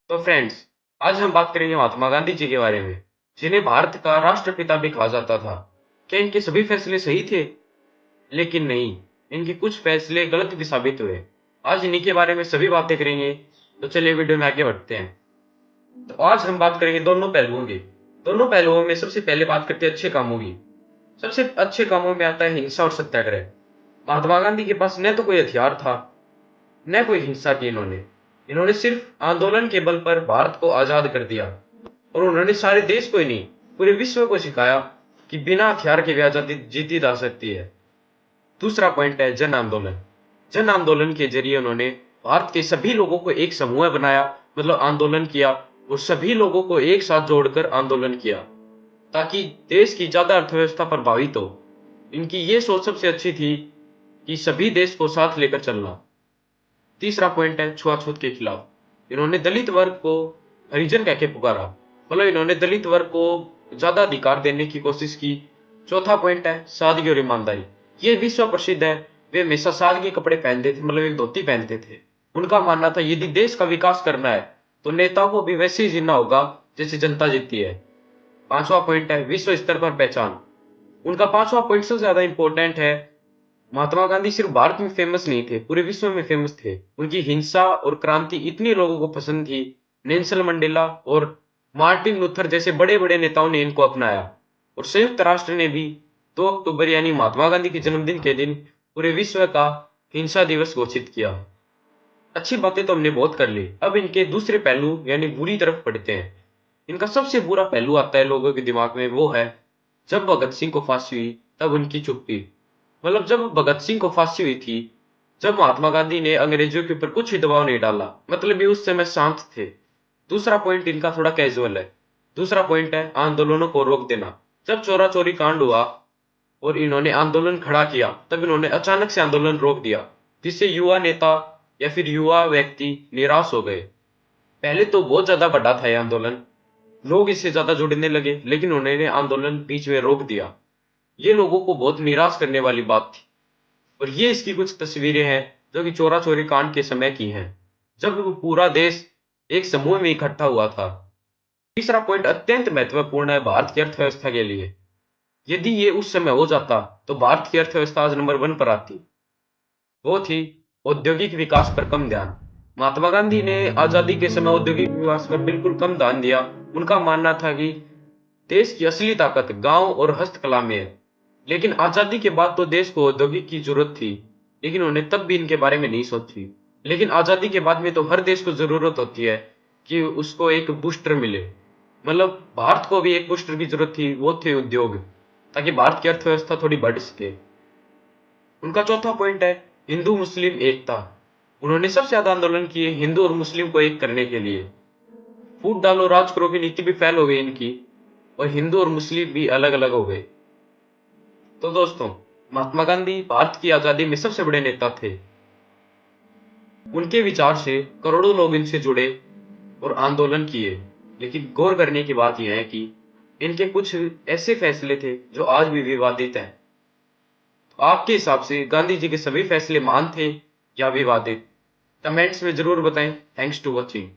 तो फ्रेंड्स, आज हम बात करेंगे महात्मा गांधी जी के बारे में, जिन्हें भारत का राष्ट्रपिता भी कहा जाता था। क्या इनके सभी फैसले सही थे? लेकिन नहीं, इनके कुछ फैसले गलत भी साबित हुए। आज इन्हीं के बारे में सभी बातें करेंगे, तो चलिए वीडियो में आगे बढ़ते हैं। तो आज हम बात करेंगे दोनों पहलुओं की। दोनों पहलुओं में सबसे पहले बात करते हैं अच्छे कामों की। सबसे अच्छे कामों में आता है हिंसा और सत्याग्रह। महात्मा गांधी के पास न तो कोई हथियार था, न कोई हिंसा की। इन्होंने इन्होंने सिर्फ आंदोलन के बल पर भारत को आजाद कर दिया, और उन्होंने सारे देश को ही नहीं, पूरे विश्व को सिखाया कि बिना हथियार के भी आजादी जीती जा सकती है। दूसरा पॉइंट है जन आंदोलन। जन आंदोलन के जरिए उन्होंने भारत के सभी लोगों को एक समूह बनाया, मतलब आंदोलन किया, और सभी लोगों को एक साथ जोड़कर आंदोलन किया ताकि देश की ज्यादा अर्थव्यवस्था प्रभावित हो। इनकी ये सोच सबसे अच्छी थी कि सभी देश को साथ लेकर चलना। तीसरा पॉइंट है छुआछूत के खिलाफ। इन्होंने दलित वर्ग को हरिजन कह के पुकारा, मतलब इन्होंने दलित वर्ग को ज्यादा अधिकार देने की कोशिश की। चौथा पॉइंट है सादगी और ईमानदारी। ये विश्व प्रसिद्ध है। वे हमेशा सादगी कपड़े पहनते थे, मतलब एक धोती पहनते थे। उनका मानना था यदि देश का विकास करना है तो नेताओं को भी वैसे ही जीना होगा जैसे जनता जीती है। पांचवा पॉइंट है विश्व स्तर पर पहचान। उनका पांचवा पॉइंट सबसे ज्यादा इंपॉर्टेंट है। महात्मा गांधी सिर्फ भारत में फेमस नहीं थे, पूरे विश्व में फेमस थे। उनकी हिंसा और क्रांति इतनी लोगों को पसंद थी। नेल्सन मंडेला और मार्टिन लूथर जैसे बड़े बड़े नेताओं ने इनको अपनाया, और संयुक्त राष्ट्र ने भी 2 अक्टूबर यानी महात्मा गांधी के जन्मदिन के दिन पूरे विश्व का हिंसा दिवस घोषित किया। अच्छी बातें तो हमने बहुत कर ली, अब इनके दूसरे पहलू यानी बुरी तरफ पढ़ते हैं। इनका सबसे बुरा पहलू आता है लोगों के दिमाग में, वो है जब भगत सिंह को फांसी हुई तब उनकी चुप्पी। मतलब जब भगत सिंह को फांसी हुई थी, जब महात्मा गांधी ने अंग्रेजों के ऊपर कुछ ही दबाव नहीं डाला, मतलब ये उस समय शांत थे। दूसरा पॉइंट इनका थोड़ा कैजुअल है। दूसरा पॉइंट है आंदोलनों को रोक देना। जब चोरा चोरी कांड हुआ और इन्होंने आंदोलन खड़ा किया, तब इन्होंने अचानक से आंदोलन रोक दिया, जिससे युवा नेता या फिर युवा व्यक्ति निराश हो गए। पहले तो बहुत ज्यादा बड़ा था यह आंदोलन, लोग इससे ज्यादा जुड़ने लगे, लेकिन उन्होंने आंदोलन बीच में रोक दिया। ये लोगों को बहुत निराश करने वाली बात थी। और ये इसकी कुछ तस्वीरें हैं जो कि चोरा चोरी कांड के समय की हैं, जब वो पूरा देश एक समूह में इकट्ठा हुआ था। तीसरा पॉइंट अत्यंत महत्वपूर्ण है भारत की अर्थव्यवस्था के लिए। यदि ये उस समय हो जाता तो भारत की अर्थव्यवस्था आज नंबर 1 पर आती। वो थी औद्योगिक विकास पर कम ध्यान। महात्मा गांधी ने आजादी के समय औद्योगिक विकास पर बिल्कुल कम ध्यान दिया। उनका मानना था कि देश की असली ताकत गांव और हस्तकला में है। लेकिन आजादी के बाद तो देश को औद्योगिक की जरूरत थी, लेकिन उन्हें तब भी इनके बारे में नहीं सोची। लेकिन आजादी के बाद में तो हर देश को जरूरत होती है कि उसको एक बूस्टर मिले। मतलब भारत को भी एक बूस्टर की जरूरत थी, वो थे उद्योग, ताकि भारत की अर्थव्यवस्था थोड़ी बढ़ सके। उनका चौथा पॉइंट है हिंदू मुस्लिम एकता। उन्होंने सबसे ज्यादा आंदोलन किए हिंदू और मुस्लिम को एक करने के लिए। फूट डालो राज करो की नीति भी फेल हो गई इनकी, और हिंदू और मुस्लिम भी अलग अलग हो गए। तो दोस्तों, महात्मा गांधी भारत की आजादी में सबसे बड़े नेता थे। उनके विचार से करोड़ों लोग इनसे जुड़े और आंदोलन किए। लेकिन गौर करने की बात यह है कि इनके कुछ ऐसे फैसले थे जो आज भी विवादित हैं। तो आपके हिसाब से गांधी जी के सभी फैसले महान थे या विवादित? कमेंट्स में जरूर बताएं। Thanks to watching.